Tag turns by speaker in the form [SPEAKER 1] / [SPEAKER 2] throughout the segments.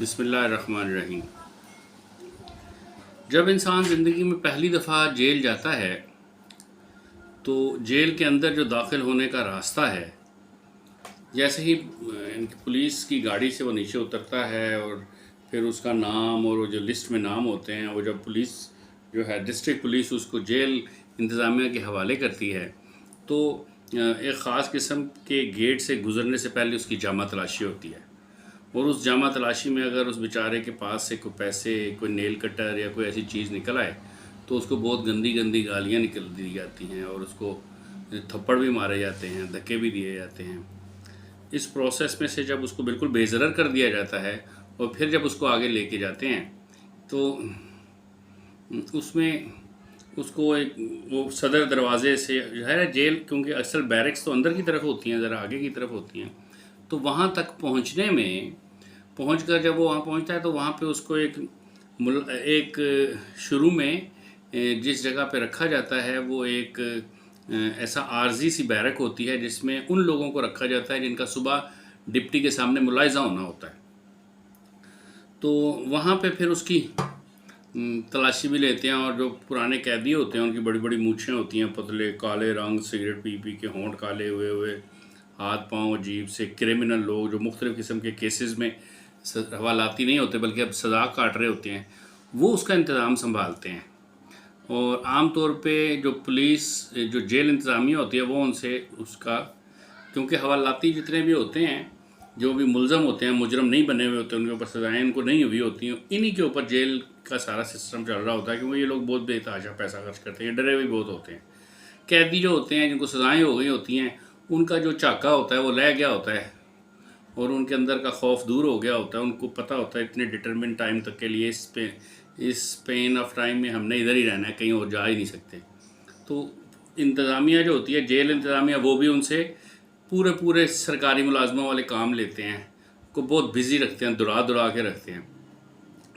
[SPEAKER 1] بسم اللہ الرحمن الرحیم۔ جب انسان زندگی میں پہلی دفعہ جیل جاتا ہے تو جیل کے اندر جو داخل ہونے کا راستہ ہے، جیسے ہی پولیس کی گاڑی سے وہ نیچے اترتا ہے اور پھر اس کا نام اور وہ جو لسٹ میں نام ہوتے ہیں، وہ جب پولیس جو ہے ڈسٹرکٹ پولیس اس کو جیل انتظامیہ کے حوالے کرتی ہے تو ایک خاص قسم کے گیٹ سے گزرنے سے پہلے اس کی جامہ تلاشی ہوتی ہے، اور اس جامہ تلاشی میں اگر اس بیچارے کے پاس سے کوئی پیسے، کوئی نیل کٹر یا کوئی ایسی چیز نکل آئے تو اس کو بہت گندی گندی گالیاں نکل دی جاتی ہیں اور اس کو تھپڑ بھی مارے جاتے ہیں، دھکے بھی دیے جاتے ہیں۔ اس پروسیس میں سے جب اس کو بالکل بے ضرر کر دیا جاتا ہے اور پھر جب اس کو آگے لے کے جاتے ہیں تو اس میں اس کو ایک وہ صدر دروازے سے جو ہے جیل، کیونکہ اکثر بیرکس تو اندر کی طرف ہوتی ہیں، ذرا آگے کی طرف ہوتی ہیں، تو وہاں تک پہنچنے میں پہنچ کر جب وہ وہاں پہنچتا ہے تو وہاں پہ اس کو ایک شروع میں جس جگہ پہ رکھا جاتا ہے وہ ایک ایسا عارضی سی بیرک ہوتی ہے جس میں ان لوگوں کو رکھا جاتا ہے جن کا صبح ڈپٹی کے سامنے ملاحظہ ہونا ہوتا ہے۔ تو وہاں پہ پھر اس کی تلاشی بھی لیتے ہیں، اور جو پرانے قیدی ہوتے ہیں ان کی بڑی بڑی مونچھیں ہوتی ہیں، پتلے کالے رنگ، سگریٹ پی پی کے ہونٹ کالے ہوئے ہوئے، ہاتھ پاؤں عجیب سے، کرمنل لوگ جو مختلف قسم کے کیسز میں حوالاتی نہیں ہوتے بلکہ اب سزا کاٹ رہے ہوتے ہیں، وہ اس کا انتظام سنبھالتے ہیں۔ اور عام طور پہ جو پولیس جو جیل انتظامیہ ہوتی ہے وہ ان سے اس کا، کیونکہ حوالاتی جتنے بھی ہوتے ہیں جو بھی ملزم ہوتے ہیں، مجرم نہیں بنے ہوئے ہوتے ہیں، ان کے اوپر سزائیں ان کو نہیں ہوئی ہوتی ہیں، انہی کے اوپر جیل کا سارا سسٹم چل رہا ہوتا ہے، کیونکہ یہ لوگ بہت بے تحاشا پیسہ خرچ کرتے ہیں، ڈرے ہوئے بہت ہوتے ہیں۔ قیدی جو ہوتے ہیں جن کو سزائیں ہو گئی ہوتی ہیں، ان کا جو چاکا ہوتا ہے وہ لہ گیا ہوتا ہے اور ان کے اندر کا خوف دور ہو گیا ہوتا ہے، ان کو پتہ ہوتا ہے اتنے ڈٹرمن ٹائم تک کے لیے اس پین آف ٹائم میں ہم نے ادھر ہی رہنا ہے، کہیں اور جا ہی نہیں سکتے۔ تو انتظامیہ جو ہوتی ہے جیل انتظامیہ، وہ بھی ان سے پورے سرکاری ملازموں والے کام لیتے ہیں، کو بہت بزی رکھتے ہیں، دڑا کے رکھتے ہیں،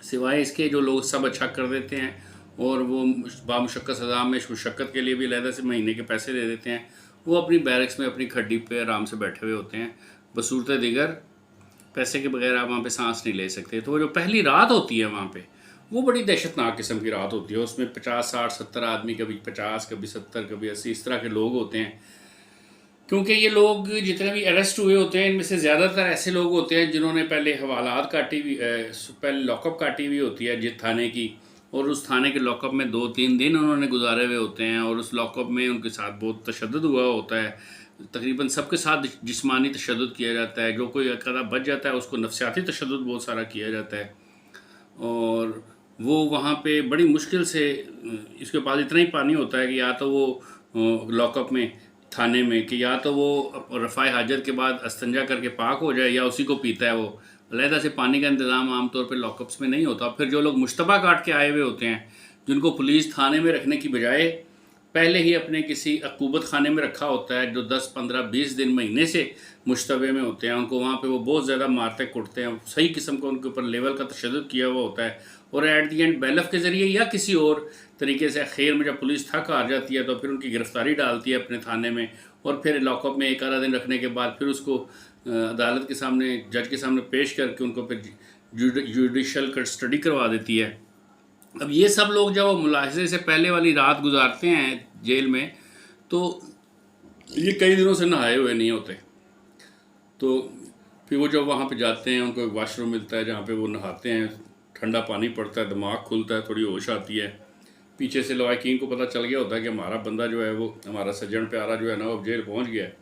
[SPEAKER 1] سوائے اس کے جو لوگ سب اچھا کر دیتے ہیں اور وہ بامشقت سزا میں مشقت کے لیے بھی علیحدہ سے مہینے کے پیسے دے دیتے ہیں، وہ اپنی بیرکس میں اپنی کھڈی پہ آرام سے بیٹھے ہوئے ہوتے ہیں، بصورت دیگر پیسے کے بغیر آپ وہاں پہ سانس نہیں لے سکتے۔ تو وہ جو پہلی رات ہوتی ہے وہاں پہ، وہ بڑی دہشت ناک قسم کی رات ہوتی ہے، اس میں 50 60 70 آدمی، کبھی 50 کبھی 70 کبھی 80 اس طرح کے لوگ ہوتے ہیں، کیونکہ یہ لوگ جتنے بھی اریسٹ ہوئے ہوتے ہیں ان میں سے زیادہ تر ایسے لوگ ہوتے ہیں جنہوں نے پہلے حوالات کاٹی ہوئی، پہلے لاک اپ کاٹی ہوئی ہوتی ہے جس تھانے کی، اور اس تھانے کے لاک اپ میں 2 3 دن انہوں نے گزارے ہوئے ہوتے ہیں، اور اس لاک اپ میں ان کے ساتھ بہت تشدد ہوا ہوتا ہے، تقریباً سب کے ساتھ جسمانی تشدد کیا جاتا ہے، جو کوئی عقیدہ بچ جاتا ہے اس کو نفسیاتی تشدد بہت سارا کیا جاتا ہے، اور وہ وہاں پہ بڑی مشکل سے اس کے پاس اتنا ہی پانی ہوتا ہے کہ یا تو وہ لاک اپ میں تھانے میں کہ یا تو وہ رفع حاجت کے بعد استنجا کر کے پاک ہو جائے یا اسی کو پیتا ہے، وہ علیحدہ سے پانی کا انتظام عام طور پہ لاک اپس میں نہیں ہوتا۔ پھر جو لوگ مشتبہ کاٹ کے آئے ہوئے ہوتے ہیں، جن کو پولیس تھانے میں رکھنے کی بجائے پہلے ہی اپنے کسی عقوبت خانے میں رکھا ہوتا ہے، جو 10 15 20 دن مہینے سے مشتبہ میں ہوتے ہیں، ان کو وہاں پہ وہ بہت زیادہ مارتے کٹتے ہیں، صحیح قسم کو ان کے اوپر لیول کا تشدد کیا ہوا ہوتا ہے، اور ایٹ دی اینڈ بیلف کے ذریعے یا کسی اور طریقے سے خیر میں جب پولیس تھک ہار جاتی ہے تو پھر ان کی گرفتاری ڈالتی ہے اپنے تھانے میں، اور پھر لاک اپ میں ایک آدھا دن رکھنے کے بعد پھر اس کو عدالت کے سامنے، جج کے سامنے پیش کر کے ان کو پھر جوڈیشل کسٹڈی کروا دیتی ہے۔ اب یہ سب لوگ جب وہ ملاحظے سے پہلے والی رات گزارتے ہیں جیل میں تو یہ کئی دنوں سے نہائے ہوئے نہیں ہوتے، تو پھر وہ جب وہاں پہ جاتے ہیں ان کو ایک واش روم ملتا ہے جہاں پہ وہ نہاتے ہیں، ٹھنڈا پانی پڑتا ہے، دماغ کھلتا ہے، تھوڑی ہوش آتی ہے، پیچھے سے لواحقین کو پتہ چل گیا ہوتا ہے کہ ہمارا بندہ جو ہے، وہ ہمارا سجن پیارا جو ہے نا، وہ جیل پہنچ گیا ہے،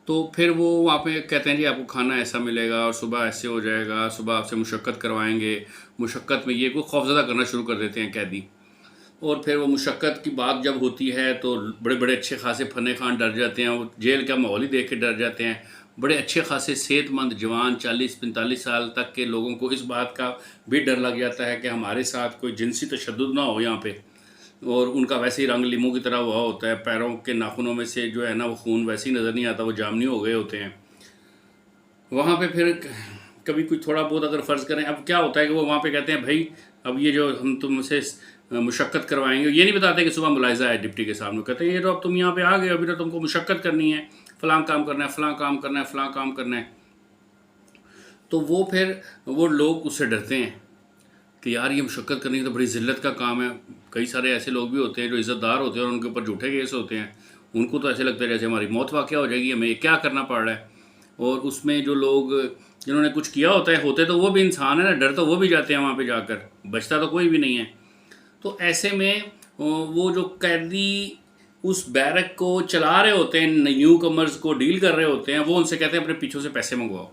[SPEAKER 1] تو پھر وہ وہاں پہ کہتے ہیں جی آپ کو کھانا ایسا ملے گا اور صبح ایسے ہو جائے گا، صبح آپ سے مشقت کروائیں گے، مشقت میں یہ کو خوفزدہ کرنا شروع کر دیتے ہیں قیدی، اور پھر وہ مشقت کی بات جب ہوتی ہے تو بڑے بڑے اچھے خاصے فنے خان ڈر جاتے ہیں، وہ جیل کا ماحول ہی دیکھ کے ڈر جاتے ہیں، بڑے اچھے خاصے صحت مند جوان 40 45 سال تک کے لوگوں کو اس بات کا بھی ڈر لگ جاتا ہے کہ ہمارے ساتھ کوئی جنسی تشدد نہ ہو یہاں پہ، اور ان کا ویسے ہی رنگ لیموں کی طرح ہوا ہوتا ہے، پیروں کے ناخنوں میں سے جو ہے نا وہ خون ویسے ہی نظر نہیں آتا، وہ جامنی ہو گئے ہوتے ہیں وہاں پہ۔ پھر کبھی کوئی تھوڑا بہت اگر فرض کریں، اب کیا ہوتا ہے کہ وہ وہاں پہ کہتے ہیں بھائی اب یہ جو ہم تم سے مشقت کروائیں گے، یہ نہیں بتاتے کہ صبح ملاحظہ ہے ڈپٹی کے سامنے، کہتے ہیں یہ تو اب تم یہاں پہ آ گئے، ابھی تو تم کو مشقت کرنی ہے، فلاں کام کرنا ہے، فلاں کام کرنا ہے، فلاں کام کرنا ہے۔ تو وہ پھر وہ لوگ اس سے ڈرتے ہیں کہ یار یہ مشقت کرنی تو بڑی ذلت کا کام ہے. کئی سارے ایسے لوگ بھی ہوتے ہیں جو عزت دار ہوتے ہیں اور ان کے اوپر جھوٹے کیس ہوتے ہیں. ان کو تو ایسے لگتا ہے جیسے ہماری موت واقع ہو جائے گی, ہمیں یہ کیا کرنا پڑ رہا ہے. اور اس میں جو لوگ جنہوں نے کچھ کیا ہوتا ہے ہوتے تو وہ بھی انسان ہے نا, ڈر تو وہ بھی جاتے ہیں وہاں پہ جا کر, بچتا تو کوئی بھی نہیں ہے. تو ایسے میں وہ جو قیدی اس بیرک کو چلا رہے ہوتے ہیں, نیو کمرز کو ڈیل کر رہے ہوتے ہیں, وہ ان سے کہتے ہیں اپنے پیچھوں سے پیسے منگواؤ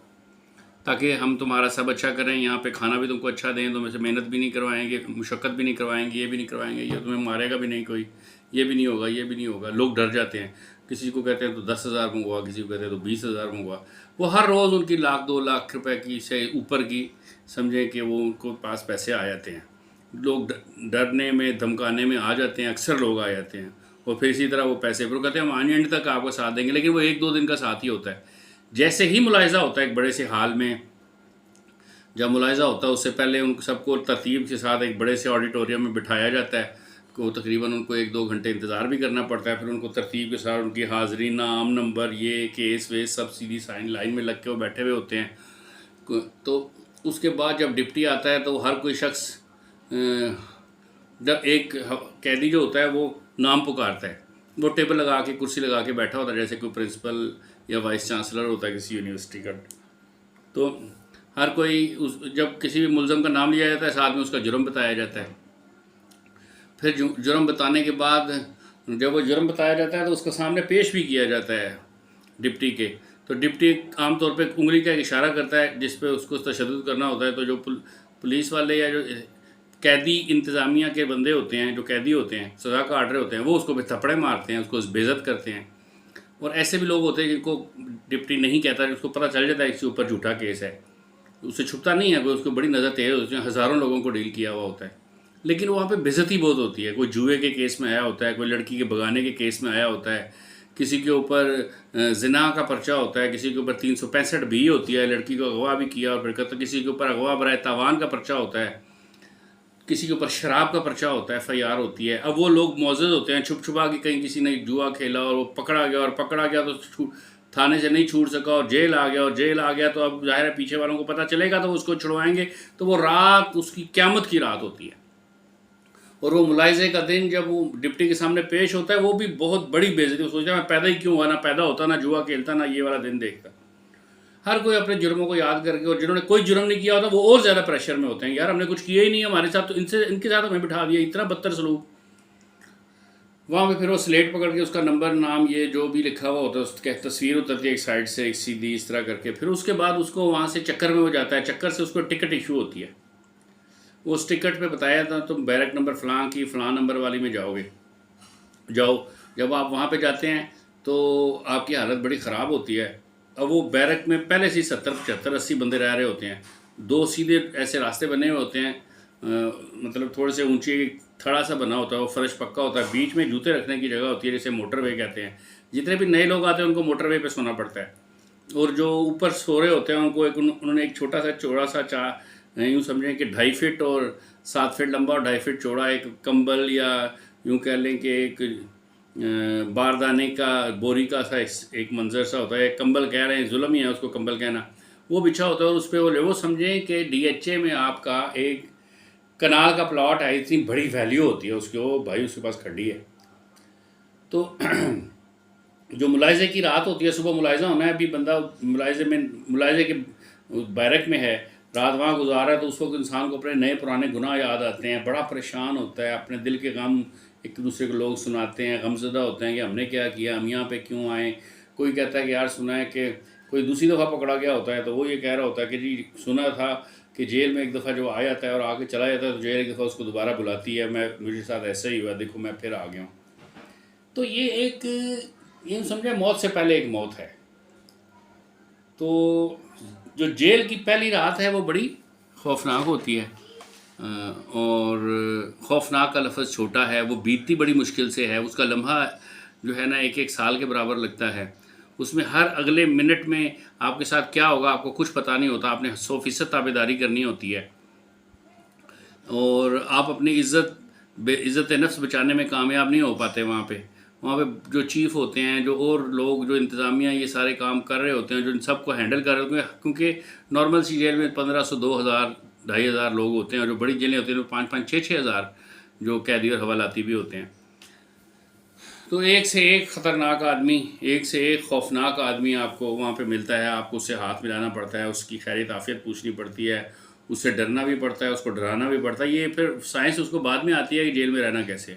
[SPEAKER 1] تاکہ ہم تمہارا سب اچھا کریں, یہاں پہ کھانا بھی تم کو اچھا دیں, تم سے محنت بھی نہیں کروائیں گے, مشقت بھی نہیں کروائیں گے, یہ بھی نہیں کروائیں گے, یہ تمہیں مارے گا بھی نہیں کوئی, یہ بھی نہیں ہوگا, یہ بھی نہیں ہوگا. لوگ ڈر جاتے ہیں. کسی کو کہتے ہیں تو 10,000 منگوا, کسی کو کہتے ہیں تو 20,000 منگوا. وہ ہر روز ان کی 1,00,000-2,00,000 روپے کی سے اوپر کی سمجھیں کہ وہ ان کو پاس پیسے آ جاتے ہیں. لوگ ڈرنے میں دھمکانے میں آ جاتے ہیں, اکثر لوگ آ جاتے ہیں. اور پھر اسی طرح وہ پیسے پھر کہتے ہیں ہم آنے اینڈ تک آپ کو ساتھ دیں گے, لیکن وہ 1-2 دن کا ساتھ ہی ہوتا ہے. جیسے ہی ملاحظہ ہوتا ہے ایک بڑے سے حال میں, جب ملاحظہ ہوتا ہے اس سے پہلے ان سب کو ترتیب کے ساتھ ایک بڑے سے آڈیٹوریم میں بٹھایا جاتا ہے کہ تقریباً ان کو 1-2 گھنٹے انتظار بھی کرنا پڑتا ہے. پھر ان کو ترتیب کے ساتھ ان کی حاضری, نام, نمبر, یہ کیس ویس سب سیدھی سائن لائن میں لگ کے وہ بیٹھے ہوئے ہوتے ہیں. تو اس کے بعد جب ڈپٹی آتا ہے تو ہر کوئی شخص جب ایک قیدی جو ہوتا ہے وہ نام پکارتا ہے, وہ ٹیبل لگا کے کرسی لگا کے بیٹھا ہوتا ہے جیسے کوئی پرنسپل یا وائس چانسلر ہوتا ہے کسی یونیورسٹی کا. تو ہر کوئی جب کسی بھی ملزم کا نام لیا جاتا ہے ساتھ میں اس کا جرم بتایا جاتا ہے. پھر جرم بتانے کے بعد جب وہ جرم بتایا جاتا ہے تو اس کا سامنے پیش بھی کیا جاتا ہے ڈپٹی کے. تو ڈپٹی عام طور پہ انگلی کا ایک اشارہ کرتا ہے جس پہ اس کو تشدد کرنا ہوتا ہے. تو جو پولیس والے یا جو قیدی انتظامیہ کے بندے ہوتے ہیں, جو قیدی ہوتے ہیں, سزا کاٹ رہے ہوتے ہیں, وہ اس کو تھپڑے مارتے ہیں, اس کو بے عزت کرتے ہیں. اور ایسے بھی لوگ ہوتے ہیں جن کو ڈپٹی نہیں کہتا, جس کو پتہ چل جاتا ہے اس کے اوپر جھوٹا کیس ہے, اس سے چھپتا نہیں ہے, کوئی اس کو بڑی نظر تیز ہوتی ہے, ہزاروں لوگوں کو ڈیل کیا ہوا ہوتا ہے, لیکن وہاں پہ بے عزتی بہت ہوتی ہے. کوئی جوئے کے کیس میں آیا ہوتا ہے, کوئی لڑکی کے بگانے کے کیس میں آیا ہوتا ہے, کسی کے اوپر زنا کا پرچہ ہوتا ہے, کسی کے اوپر 365 بھی ہوتی ہے, لڑکی کو اغوا بھی کیا, اور پھر قتل, کسی کے اوپر اغوا برائے تاوان کا پرچہ ہوتا ہے, کسی کے اوپر شراب کا پرچہ ہوتا ہے, FIR ہوتی ہے. اب وہ لوگ معزز ہوتے ہیں, چھپ چھپا کے کہیں کسی نے جوا کھیلا اور وہ پکڑا گیا, اور پکڑا گیا تو تھانے سے نہیں چھوٹ سکا اور جیل آ گیا, اور جیل آ گیا تو اب ظاہر ہے پیچھے والوں کو پتہ چلے گا تو وہ اس کو چھڑوائیں گے. تو وہ رات اس کی قیامت کی رات ہوتی ہے. اور وہ ملاحظے کا دن جب وہ ڈپٹی کے سامنے پیش ہوتا ہے وہ بھی بہت بڑی بے عزتی. سوچتا ہے میں پیدا ہی کیوں ہوا, نہ پیدا ہوتا, نہ جوا کھیلتا, نہ یہ والا دن دیکھتا. ہر کوئی اپنے جرموں کو یاد کر کے, اور جنہوں نے کوئی جرم نہیں کیا ہوتا وہ اور زیادہ پریشر میں ہوتے ہیں, یار ہم نے کچھ کیا ہی نہیں ہمارے ساتھ, تو ان کے ساتھ ہمیں بٹھا دیا, اتنا بدتر سلوک. وہاں پہ پھر وہ سلیٹ پکڑ کے اس کا نمبر, نام, یہ جو بھی لکھا ہوا ہوتا ہے اس کی تصویر اترتی ہے ایک سائڈ سے ایک سیدھی اس طرح کر کے. پھر اس کے بعد اس کو وہاں سے چکر میں ہو جاتا ہے, چکر سے اس کو ٹکٹ ایشو ہوتی ہے. وہ اس ٹکٹ پہ بتایا تھا تم بیرک نمبر فلاں کی فلاں نمبر والی میں جاؤ گے, جاؤ. جب آپ وہاں پہ جاتے ہیں تو آپ کی حالت بڑی خراب ہوتی ہے. اب وہ بیرک میں پہلے سے 70, 75, 80 بندے رہ رہے ہوتے ہیں. 2 سیدھے ایسے راستے بنے ہوئے ہوتے ہیں, مطلب تھوڑے سے اونچی تھڑا سا بنا ہوتا ہے, وہ فرش پکا ہوتا ہے, بیچ میں جوتے رکھنے کی جگہ ہوتی ہے جسے موٹر وے کہتے ہیں. جتنے بھی نئے لوگ آتے ہیں ان کو موٹر وے پہ سونا پڑتا ہے. اور جو اوپر سو رہے ہوتے ہیں ان کو انہوں نے ایک چھوٹا سا چوڑا سا یوں سمجھیں کہ 2.5 فٹ اور 7 فٹ لمبا اور 2.5 فٹ چوڑا ایک کمبل, یا یوں کہہ لیں کہ ایک باردانے کا بوری کا سا ایک منظر سا ہوتا ہے. ایک کمبل کہہ رہے ہیں, ظلم ہی ہے اس کو کمبل کہنا. وہ بچھا ہوتا ہے اور اس پہ وہ سمجھیں کہ DHA میں آپ کا ایک کنال کا پلاٹ ہے, اتنی بڑی ویلیو ہوتی ہے اس کی, وہ بھائی اس کے پاس کھڈی ہے. تو جو ملاحظے کی رات ہوتی ہے, صبح ملاحظہ ہونا ہے, ابھی بندہ ملاحظے کے بیرک میں ہے, رات وہاں گزارا ہے, تو اس وقت انسان کو اپنے نئے پرانے گناہ یاد آتے ہیں, بڑا پریشان ہوتا ہے, اپنے دل کے غم ایک دوسرے کو لوگ سناتے ہیں, غمزدہ ہوتے ہیں کہ ہم نے کیا کیا, ہم یہاں پہ کیوں آئے. کوئی کہتا ہے کہ یار سنا ہے کہ کوئی دوسری دفعہ پکڑا گیا ہوتا ہے تو وہ یہ کہہ رہا ہوتا ہے کہ جی سنا تھا کہ جیل میں ایک دفعہ جو آ جاتا ہے اور آ کے چلا جاتا ہے تو جیل ایک دفعہ اس کو دوبارہ بلاتی ہے, مجھے ساتھ ایسا ہی ہوا, دیکھو میں پھر آ گیا ہوں. تو یہ ایک یہ سمجھے موت سے پہلے ایک موت ہے. تو جو جیل کی پہلی رات ہے وہ بڑی خوفناک ہوتی ہے, اور خوفناک کا لفظ چھوٹا ہے, وہ بیتتی بڑی مشکل سے ہے. اس کا لمحہ جو ہے نا 1 سال کے برابر لگتا ہے. اس میں ہر اگلے منٹ میں آپ کے ساتھ کیا ہوگا آپ کو کچھ پتہ نہیں ہوتا. آپ نے 100% تابعداری کرنی ہوتی ہے, اور آپ اپنی عزت نفس بچانے میں کامیاب نہیں ہو پاتے وہاں پہ. وہاں پہ جو چیف ہوتے ہیں، جو اور لوگ جو انتظامیہ یہ سارے کام کر رہے ہوتے ہیں، جو ان سب کو ہینڈل کر رہے ہوتے ہیں، کیونکہ نارمل سی جیل میں 1500 2000 2500 لوگ ہوتے ہیں، اور جو بڑی جیلیں ہوتی ہیں تو 5 6 ہزار جو قیدی اور حوالاتی بھی ہوتے ہیں. تو ایک سے ایک خطرناک آدمی، ایک سے ایک خوفناک آدمی آپ کو وہاں پہ ملتا ہے. آپ کو اس سے ہاتھ ملانا پڑتا ہے، اس کی خیریت عافیت پوچھنی پڑتی ہے، اس سے ڈرنا بھی پڑتا ہے، اس کو ڈرانا بھی پڑتا ہے. یہ پھر سائنس اس کو بعد میں آتی ہے کہ جیل میں رہنا کیسے.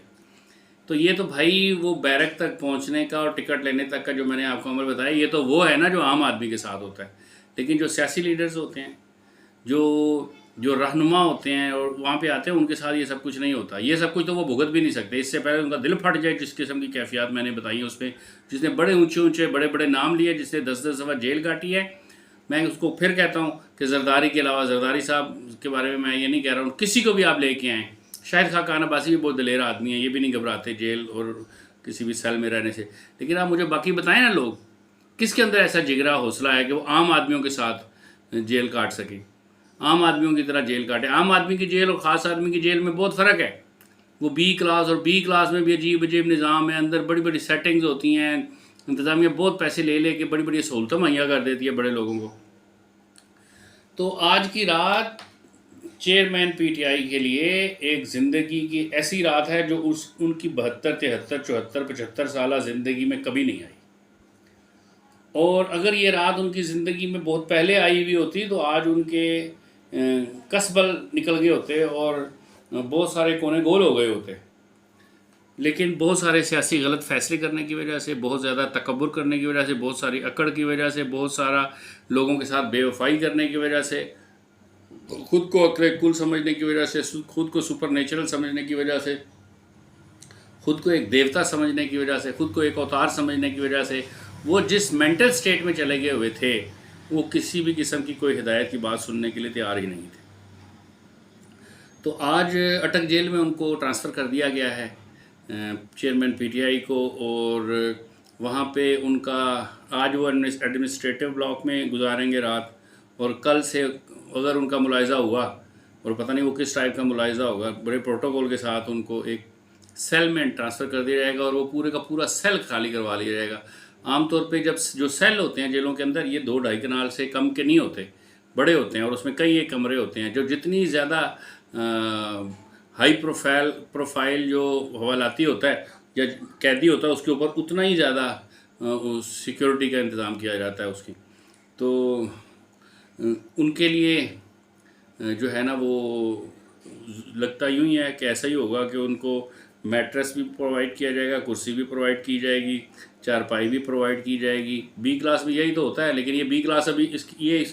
[SPEAKER 1] تو یہ تو بھائی وہ بیرک تک پہنچنے کا اور ٹکٹ لینے تک کا جو میں نے آپ کو عمل بتایا، یہ تو وہ ہے نا جو عام آدمی کے ساتھ ہوتا ہے. لیکن جو سیاسی لیڈرز ہوتے ہیں، جو رہنما ہوتے ہیں اور وہاں پہ آتے ہیں، ان کے ساتھ یہ سب کچھ نہیں ہوتا. یہ سب کچھ تو وہ بھگت بھی نہیں سکتے. اس سے پہلے ان کا دل پھٹ جائے، جس قسم کی کیفیات میں نے بتائی ہیں اس پہ، جس نے بڑے اونچے اونچے بڑے بڑے نام لیے، جس نے 10 دفعہ جیل کاٹی ہے. میں اس کو پھر کہتا ہوں کہ زرداری کے علاوہ، زرداری صاحب کے بارے میں یہ نہیں کہہ رہا ہوں، کسی کو بھی آپ لے کے آئیں. شاہد خاقان عباسی بھی بہت دلیر آدمی ہیں، یہ بھی نہیں گھبراتے جیل اور کسی بھی سیل میں رہنے سے. لیکن آپ مجھے باقی بتائیں نا، لوگ کس کے اندر ایسا جگرا حوصلہ ہے کہ وہ عام آدمیوں کے ساتھ جیل کاٹ سکے، عام آدمیوں کی طرح جیل کاٹے. عام آدمی کی جیل اور خاص آدمی کی جیل میں بہت فرق ہے. وہ بی کلاس، اور بی کلاس میں بھی عجیب عجیب نظام ہے، اندر بڑی بڑی سیٹنگز ہوتی ہیں، انتظامیہ بہت پیسے لے لے کے بڑی بڑی سہولتیں مہیا کر دیتی ہے بڑے لوگوں کو. تو آج کی رات چیئرمین پی ٹی آئی کے لیے ایک زندگی کی ایسی رات ہے جو ان کی 72 73 74 75 سالہ زندگی میں کبھی نہیں آئی. اور اگر یہ رات ان کی زندگی میں بہت پہلے آئی ہوئی ہوتی تو آج ان کے کسبل نکل گئے ہوتے اور بہت سارے کونے گول ہو گئے ہوتے. لیکن بہت سارے سیاسی غلط فیصلے کرنے کی وجہ سے، بہت زیادہ تکبر کرنے کی وجہ سے، بہت ساری اکڑ کی وجہ سے، بہت سارا لوگوں کے ساتھ بے وفائی کرنے کی وجہ سے، خود کو عقل کل سمجھنے کی وجہ سے، خود کو سپر نیچرل سمجھنے کی وجہ سے، خود کو ایک دیوتا سمجھنے کی وجہ سے، خود کو ایک اوتار سمجھنے کی وجہ سے، وہ جس مینٹل سٹیٹ میں چلے گئے ہوئے تھے، وہ کسی بھی قسم کی کوئی ہدایت کی بات سننے کے لیے تیار ہی نہیں تھے. تو آج اٹک جیل میں ان کو ٹرانسفر کر دیا گیا ہے، چیئرمین پی ٹی آئی کو. اور وہاں پہ ان کا آج وہ ایڈمنسٹریٹو بلاک میں گزاریں گے رات. اور کل سے اگر ان کا ملاحظہ ہوا، اور پتہ نہیں وہ کس ٹائپ کا ملاحظہ ہوگا، بڑے پروٹوکول کے ساتھ ان کو ایک سیل میں ٹرانسفر کر دیا جائے گا، اور وہ پورے کا پورا سیل خالی کروا لیا جائے گا. عام طور پہ جب جو سیل ہوتے ہیں جیلوں کے اندر، یہ 2-2.5 کنال سے کم کے نہیں ہوتے، بڑے ہوتے ہیں، اور اس میں کئی ایک کمرے ہوتے ہیں. جو جتنی زیادہ ہائی پروفائل جو حوالاتی ہوتا ہے یا قیدی ہوتا ہے، اس کے اوپر اتنا ہی زیادہ سیکیورٹی کا انتظام کیا جاتا ہے اس کی. تو ان کے لیے جو ہے نا، وہ لگتا یوں ہی ہے کہ ایسا ہی ہوگا کہ ان کو میٹرس بھی پرووائڈ کیا جائے گا، کرسی بھی پرووائڈ کی جائے گی، چارپائی بھی پرووائڈ کی جائے گی. بی کلاس میں یہی تو ہوتا ہے. لیکن یہ بی کلاس ابھی اس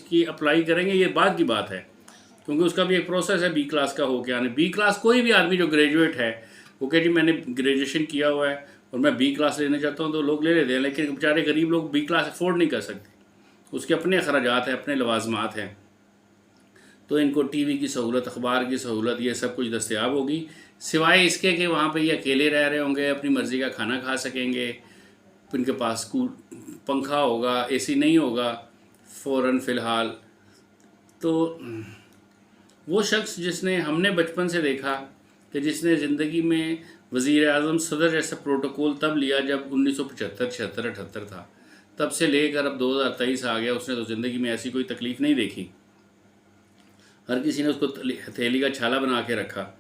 [SPEAKER 1] کی اپلائی کریں گے، یہ بعد کی بات ہے، کیونکہ اس کا بھی ایک پروسیس ہے بی کلاس کا ہو کے آنے. بی کلاس کوئی بھی آدمی جو گریجویٹ ہے، وہ کہ جی میں نے گریجویشن کیا ہوا ہے اور میں بی کلاس لینا چاہتا ہوں، تو لوگ لے لیتے ہیں. لیکن بیچارے غریب لوگ بی کلاس افورڈ نہیں کر سکتے، اس کے اپنے اخراجات ہیں، اپنے لوازمات ہیں. تو ان کو ٹی وی کی سہولت، اخبار کی سہولت، یہ سب کچھ دستیاب ہوگی، سوائے اس کے کہ وہاں پہ یہ اکیلے رہ رہے ہوں گے، اپنی مرضی کا کھانا کھا سکیں گے، ان کے پاس پنکھا ہوگا، اے سی نہیں ہوگا فوراً فی الحال. تو وہ شخص جس نے ہم نے بچپن سے دیکھا کہ جس نے زندگی میں وزیر اعظم صدر جیسا پروٹوکول تب لیا جب 1975 76 78 تھا، تب سے لے کر اب 2023 آ گیا، اس نے تو زندگی میں ایسی کوئی تکلیف نہیں دیکھی. ہر کسی نے اس کو ہتھیلی کا چھالا بنا کے رکھا.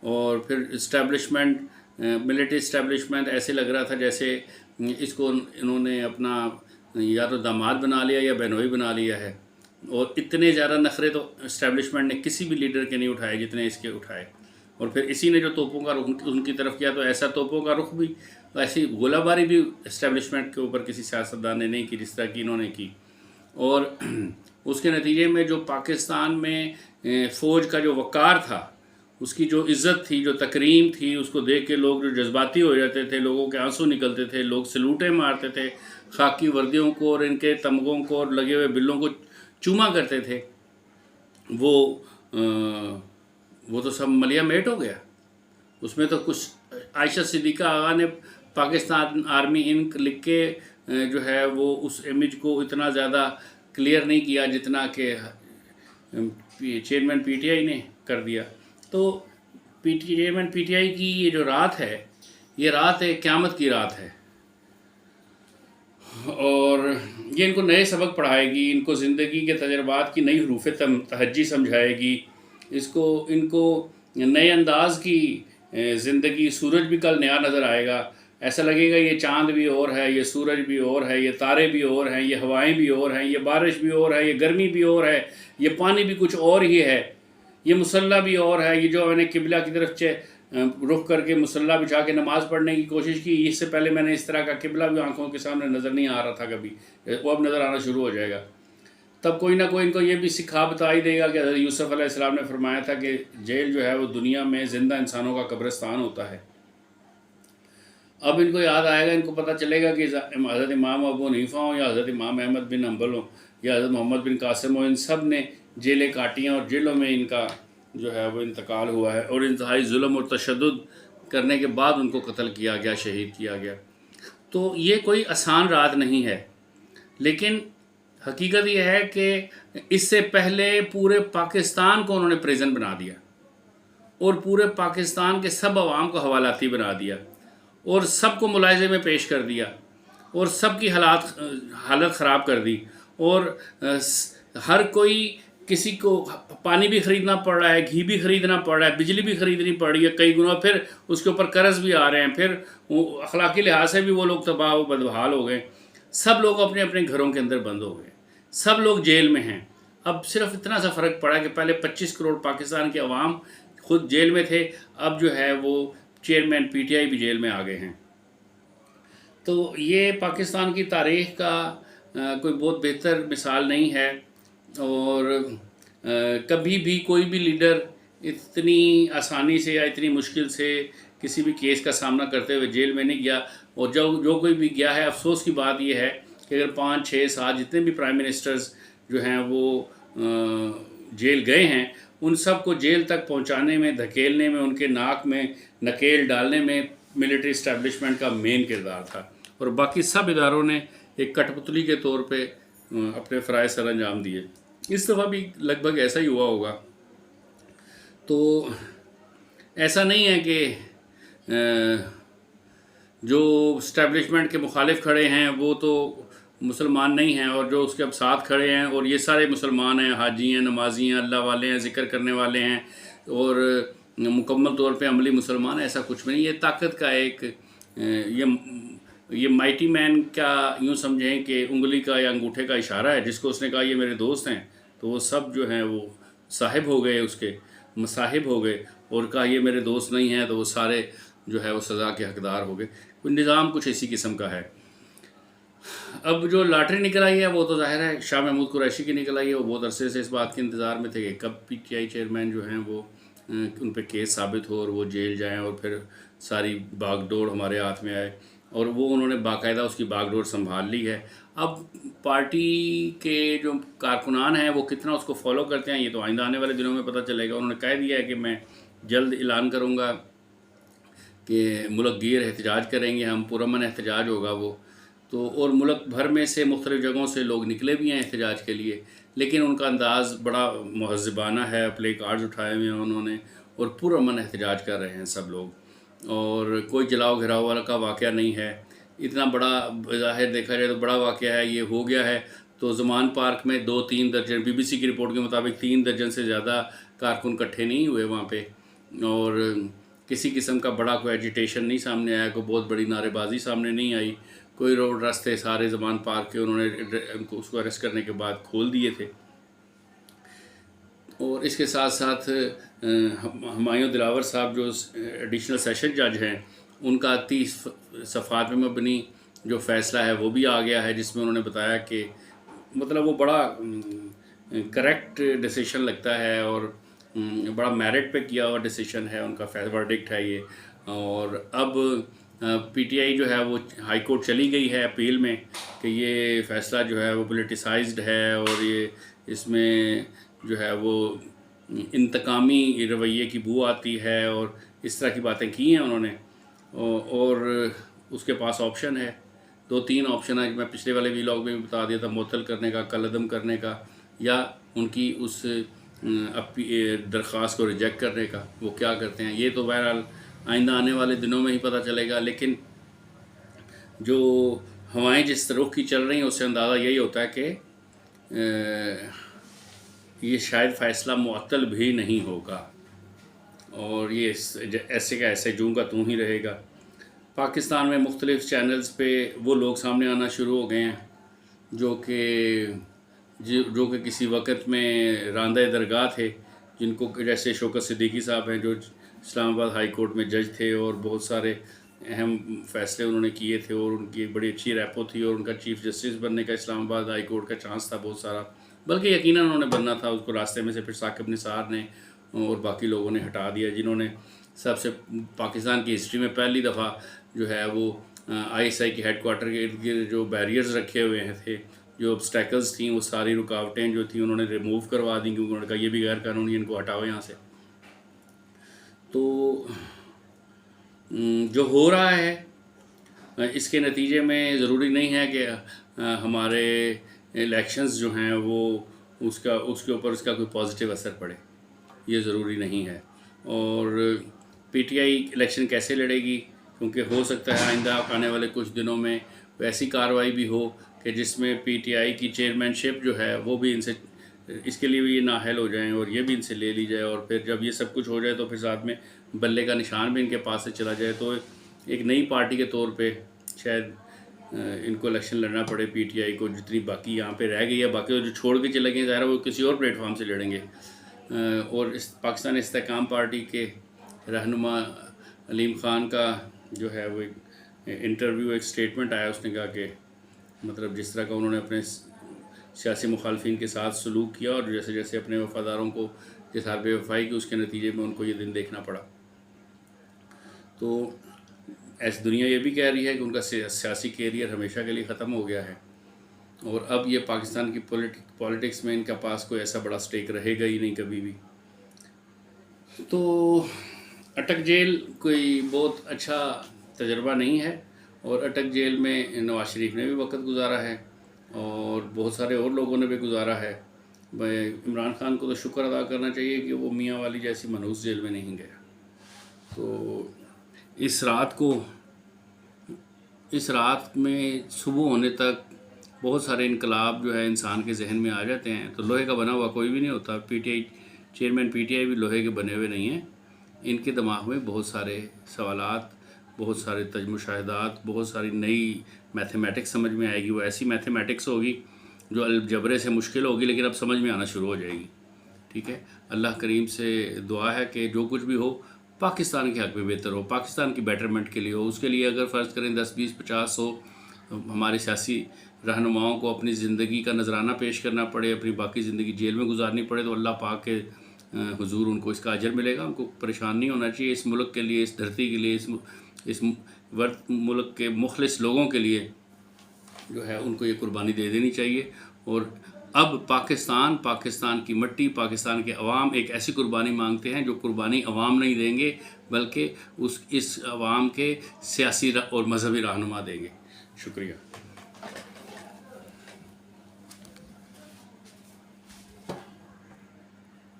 [SPEAKER 1] اور پھر اسٹیبلشمنٹ، ملٹری اسٹیبلشمنٹ، ایسے لگ رہا تھا جیسے اس کو انہوں نے اپنا یا تو داماد بنا لیا یا بہنوئی بنا لیا ہے. اور اتنے زیادہ نخرے تو اسٹیبلشمنٹ نے کسی بھی لیڈر کے نہیں اٹھائے جتنے اس کے اٹھائے. اور پھر اسی نے جو توپوں کا رخ ان کی طرف کیا، تو ایسا توپوں کا رخ بھی، ایسی گولہ باری بھی اسٹیبلشمنٹ کے اوپر کسی سیاستدان نے نہیں کی جس طرح کی انہوں نے کی. اور اس کے نتیجے میں جو پاکستان میں فوج کا جو وقار تھا، اس کی جو عزت تھی، جو تکریم تھی، اس کو دیکھ کے لوگ جو جذباتی ہو جاتے تھے، لوگوں کے آنسو نکلتے تھے، لوگ سلوٹیں مارتے تھے، خاکی وردیوں کو اور ان کے تمغوں کو اور لگے ہوئے بلوں کو چوما کرتے تھے. وہ تو سب ملیا میٹ ہو گیا. اس میں تو کچھ عائشہ صدیقہ آغا نے پاکستان آرمی انک لکھ کے جو ہے وہ اس امیج کو اتنا زیادہ کلیئر نہیں کیا جتنا کہ چیئرمین پی ٹی آئی نے کر دیا. تو چیئرمین پی ٹی آئی کی یہ جو رات ہے، یہ رات ایک قیامت کی رات ہے، اور یہ ان کو نئے سبق پڑھائے گی، ان کو زندگی کے تجربات کی نئی حروف تہجی سمجھائے گی، ان کو نئے انداز کی زندگی. سورج بھی کل نیا نظر آئے گا، ایسا لگے گا یہ چاند بھی اور ہے، یہ سورج بھی اور ہے، یہ تارے بھی اور ہیں، یہ ہوائیں بھی اور ہیں، یہ بارش بھی اور ہے، یہ گرمی بھی اور ہے، یہ پانی بھی کچھ اور ہی ہے، یہ مصلی بھی اور ہے. یہ جو میں نے قبلہ کی طرف رخ کر کے مصلی بچھا کے نماز پڑھنے کی کوشش کی، اس سے پہلے میں نے اس طرح کا قبلہ بھی آنکھوں کے سامنے نظر نہیں آ رہا تھا کبھی، وہ اب نظر آنا شروع ہو جائے گا. تب کوئی نہ کوئی ان کو یہ بھی سکھا بتا ہی دے گا کہ حضرت یوسف علیہ السلام نے فرمایا تھا کہ جیل جو ہے وہ دنیا میں زندہ انسانوں کا قبرستان ہوتا ہے. اب ان کو یاد آئے گا، ان کو پتہ چلے گا کہ حضرت امام ابو حنیفہ ہوں یا حضرت امام احمد بن حنبل ہوں یا حضرت محمد بن قاسم ہوں، ان سب نے جیلیں کاٹی ہیں اور جیلوں میں ان کا جو ہے وہ انتقال ہوا ہے، اور انتہائی ظلم اور تشدد کرنے کے بعد ان کو قتل کیا گیا، شہید کیا گیا. تو یہ کوئی آسان رات نہیں ہے، لیکن حقیقت یہ ہے کہ اس سے پہلے پورے پاکستان کو انہوں نے پریزن بنا دیا، اور پورے پاکستان کے سب عوام کو حوالاتی بنا دیا، اور سب کو ملاحظے میں پیش کر دیا، اور سب کی حالت خراب کر دی، اور ہر کوئی کسی کو پانی بھی خریدنا پڑ رہا ہے، گھی بھی خریدنا پڑ رہا ہے، بجلی بھی خریدنی پڑ رہی ہے کئی گنا، پھر اس کے اوپر قرض بھی آ رہے ہیں، پھر اخلاقی لحاظ سے بھی وہ لوگ تباہ و بدحال ہو گئے. سب لوگ اپنے اپنے گھروں کے اندر بند ہو گئے، سب لوگ جیل میں ہیں. اب صرف اتنا سا فرق پڑا کہ پہلے 25 کروڑ پاکستان کے عوام خود جیل میں تھے، اب جو ہے وہ چیئرمین پی ٹی آئی بھی جیل میں آ گئے ہیں. تو یہ پاکستان کی تاریخ کا کوئی بہت بہتر مثال نہیں ہے، اور کبھی بھی کوئی بھی لیڈر اتنی آسانی سے یا اتنی مشکل سے کسی بھی کیس کا سامنا کرتے ہوئے جیل میں نہیں گیا. اور جو کوئی بھی گیا ہے، افسوس کی بات یہ ہے کہ اگر 5 6 7 جتنے بھی پرائم منسٹرز جو ہیں وہ جیل گئے ہیں، ان سب کو جیل تک پہنچانے میں، دھکیلنے میں، ان کے ناک میں نکیل ڈالنے میں ملٹری اسٹیبلشمنٹ کا مین کردار تھا، اور باقی سب اداروں نے ایک کٹ پتلی کے طور پہ اپنے فرائض سر انجام دیے. اس دفعہ بھی لگ بھگ ایسا ہی ہوا ہوگا. تو ایسا نہیں ہے کہ جو اسٹیبلشمنٹ کے مخالف کھڑے ہیں وہ تو مسلمان نہیں ہیں، اور جو اس کے اب ساتھ کھڑے ہیں اور یہ سارے مسلمان ہیں، حاجی ہیں، نمازی ہیں، اللہ والے ہیں، ذکر کرنے والے ہیں، اور مکمل طور پہ عملی مسلمان، ایسا کچھ بھی نہیں. یہ طاقت کا ایک یہ مائٹی مین کا یوں سمجھیں کہ انگلی کا یا انگوٹھے کا اشارہ ہے. جس کو اس نے کہا یہ میرے دوست ہیں، تو وہ سب جو ہیں وہ صاحب ہو گئے، اس کے مصاحب ہو گئے، اور کہا یہ میرے دوست نہیں ہیں، تو وہ سارے جو ہے وہ سزا کے حقدار ہو گئے. کوئی نظام کچھ اسی قسم کا ہے. اب جو لاٹری نکل آئی ہے وہ تو ظاہر ہے شاہ محمود قریشی کی نکل آئی ہے. وہ بہت عرصے سے اس بات کے انتظار میں تھے کہ کب پی ٹی آئی چیئرمین جو ہیں وہ ان پہ کیس ثابت ہو اور وہ جیل جائیں، اور پھر ساری باغ ڈور ہمارے ہاتھ میں آئے، اور وہ انہوں نے باقاعدہ اس کی باغ ڈور سنبھال لی ہے. اب پارٹی کے جو کارکنان ہیں وہ کتنا اس کو فالو کرتے ہیں یہ تو آئندہ آنے والے دنوں میں پتہ چلے گا. انہوں نے کہہ دیا ہے کہ میں جلد اعلان کروں گا کہ ملک گیر احتجاج کریں گے ہم، پرامن احتجاج ہوگا وہ. تو اور ملک بھر میں سے مختلف جگہوں سے لوگ نکلے بھی ہیں احتجاج کے لیے، لیکن ان کا انداز بڑا مہذبانہ ہے. پلے کارڈز اٹھائے ہوئے ہیں انہوں نے، اور پرامن احتجاج کر رہے ہیں سب لوگ، اور کوئی جلاؤ گھراؤ والا کا واقعہ نہیں ہے. اتنا بڑا بظاہر دیکھا جائے تو بڑا واقعہ ہے، یہ ہو گیا ہے. تو زمان پارک میں 2-3 درجن، بی بی سی کی رپورٹ کے مطابق 3 درجن سے زیادہ کارکن اکٹھے نہیں ہوئے وہاں پہ، اور کسی قسم کا بڑا کوئی ایجیٹیشن نہیں سامنے آیا، کوئی بہت بڑی نعرے بازی سامنے نہیں آئی. کوئی روڈ راستے سارے زمان پارک کے انہوں نے اس کو اریسٹ کرنے کے بعد کھول دیے تھے. اور اس کے ساتھ ساتھ ہمایوں دلاور صاحب جو ایڈیشنل سیشن جج ہیں، ان کا 30 صفحات میں مبنی جو فیصلہ ہے وہ بھی آ گیا ہے، جس میں انہوں نے بتایا کہ مطلب وہ بڑا کریکٹ ڈیسیشن لگتا ہے، اور بڑا میرٹ پہ کیا ہوا ڈیسیشن ہے ان کا، ورڈکٹ ہے یہ. اور اب پی ٹی آئی جو ہے وہ ہائی کورٹ چلی گئی ہے اپیل میں کہ یہ فیصلہ جو ہے وہ پولیٹیسائزڈ ہے، اور یہ اس میں جو ہے وہ انتقامی رویے کی بو آتی ہے، اور اس طرح کی باتیں کی ہیں انہوں نے. اور اس کے پاس آپشن ہے، 2-3 آپشن ہیں. میں پچھلے والے ویلاگ میں بھی بتا دیا تھا، معطل کرنے کا، کالعدم کرنے کا، یا ان کی اس درخواست کو ریجیکٹ کرنے کا. وہ کیا کرتے ہیں یہ تو بہرحال آئندہ آنے والے دنوں میں ہی پتہ چلے گا، لیکن جو ہوائیں جس رخ کی چل رہی ہیں اس سے اندازہ یہی ہوتا ہے کہ یہ شاید فیصلہ معطل بھی نہیں ہوگا، اور یہ ایسے کا ایسے جوں کا توں ہی رہے گا۔ پاکستان میں مختلف چینلز پہ وہ لوگ سامنے آنا شروع ہو گئے ہیں جو کہ کسی وقت میں راندہ درگاہ تھے، جن کو جیسے شوکت صدیقی صاحب ہیں جو اسلام آباد ہائی کورٹ میں جج تھے اور بہت سارے اہم فیصلے انہوں نے کیے تھے، اور ان کی ایک بڑی اچھی ریپو تھی، اور ان کا چیف جسٹس بننے کا اسلام آباد ہائی کورٹ کا چانس تھا بہت سارا، بلکہ یقیناً انہوں نے بننا تھا، اس کو راستے میں سے پھر ثاقب نثار نے اور باقی لوگوں نے ہٹا دیا، جنہوں نے سب سے پاکستان کی ہسٹری میں پہلی دفعہ جو ہے وہ آئی ایس آئی کے ہیڈ کوارٹر کے ارد گرد جو بیریئرز رکھے ہوئے تھے، جو obstacles تھیں، وہ ساری رکاوٹیں جو تھیں انہوں نے ریموو کروا دیں، کیونکہ انہوں نے کہا یہ بھی غیر قانونی، ان کو ہٹاؤ یہاں سے۔ تو جو ہو رہا ہے اس کے نتیجے میں ضروری نہیں ہے کہ ہمارے الیکشنز جو ہیں وہ اس کے اوپر اس کا کوئی پازیٹیو اثر پڑے، یہ ضروری نہیں ہے۔ اور پی ٹی آئی الیکشن کیسے لڑے گی، کیونکہ ہو سکتا ہے آئندہ آنے والے کچھ دنوں میں ایسی کارروائی بھی ہو کہ جس میں پی ٹی آئی کی چیئرمین شپ جو ہے وہ بھی ان سے اس کے لیے بھی یہ نااہل ہو جائیں اور یہ بھی ان سے لے لی جائے، اور پھر جب یہ سب کچھ ہو جائے تو پھر ساتھ میں بلے کا نشان بھی ان کے پاس سے چلا جائے، تو ایک نئی پارٹی کے طور پہ شاید ان کو الیکشن لڑنا پڑے پی ٹی آئی کو، جتنی باقی یہاں پہ رہ گئی ہے، باقی جو چھوڑ کے چلے گئے ظاہر ہے وہ کسی اور پلیٹ فارم سے لڑیں گے۔ اور اس پاکستان استحکام پارٹی کے رہنما علیم خان کا جو ہے وہ انٹرویو ایک سٹیٹمنٹ آیا، اس نے کہا کہ مطلب جس طرح کا انہوں نے اپنے سیاسی مخالفین کے ساتھ سلوک کیا اور جیسے جیسے اپنے وفاداروں کو جس حال بے وفائی کی، اس کے نتیجے میں ان کو یہ دن دیکھنا پڑا۔ تو ایسی دنیا یہ بھی کہہ رہی ہے کہ ان کا سیاسی کیریئر ہمیشہ کے لیے ختم ہو گیا ہے، اور اب یہ پاکستان کی پولیٹکس میں ان کا پاس کوئی ایسا بڑا سٹیک رہے گا ہی نہیں کبھی بھی۔ تو اٹک جیل کوئی بہت اچھا تجربہ نہیں ہے، اور اٹک جیل میں نواز شریف نے بھی وقت گزارا ہے اور بہت سارے اور لوگوں نے بھی گزارا ہے۔ عمران خان کو تو شکر ادا کرنا چاہیے کہ وہ میاں والی جیسی منحوس جیل میں نہیں گیا۔ تو اس رات میں صبح ہونے تک بہت سارے انقلاب جو ہے انسان کے ذہن میں آ جاتے ہیں، تو لوہے کا بنا ہوا کوئی بھی نہیں ہوتا۔ P T I chairman P T I بھی لوہے کے بنے ہوئے نہیں ہیں، ان کے دماغ میں بہت سارے سوالات، بہت سارے مشاہدات، بہت ساری نئی میتھمیٹکس سمجھ میں آئے گی، وہ ایسی میتھمیٹکس ہوگی جو الجبرے سے مشکل ہوگی لیکن اب سمجھ میں آنا شروع ہو جائے گی۔ ٹھیک ہے، اللہ کریم سے دعا ہے کہ جو کچھ بھی ہو پاکستان کے حق میں بہتر ہو، پاکستان کی بیٹرمنٹ کے لیے ہو۔ اس کے لیے اگر فرض کریں 10 20 50 100 ہمارے سیاسی رہنماؤں کو اپنی زندگی کا نذرانہ پیش کرنا پڑے، اپنی باقی زندگی جیل میں گزارنی پڑے، تو اللہ پاک کے حضور ان کو اس کا اجر ملے گا۔ ان کو پریشان نہیں ہونا چاہیے، اس ملک کے لیے، اس دھرتی کے لیے، اس ملک کے مخلص لوگوں کے لیے جو ہے ان کو یہ قربانی دے دینی چاہیے۔ اور اب پاکستان کی مٹی، پاکستان کے عوام ایک ایسی قربانی مانگتے ہیں جو قربانی عوام نہیں دیں گے، بلکہ اس عوام کے سیاسی اور مذہبی رہنما دیں گے۔ شکریہ۔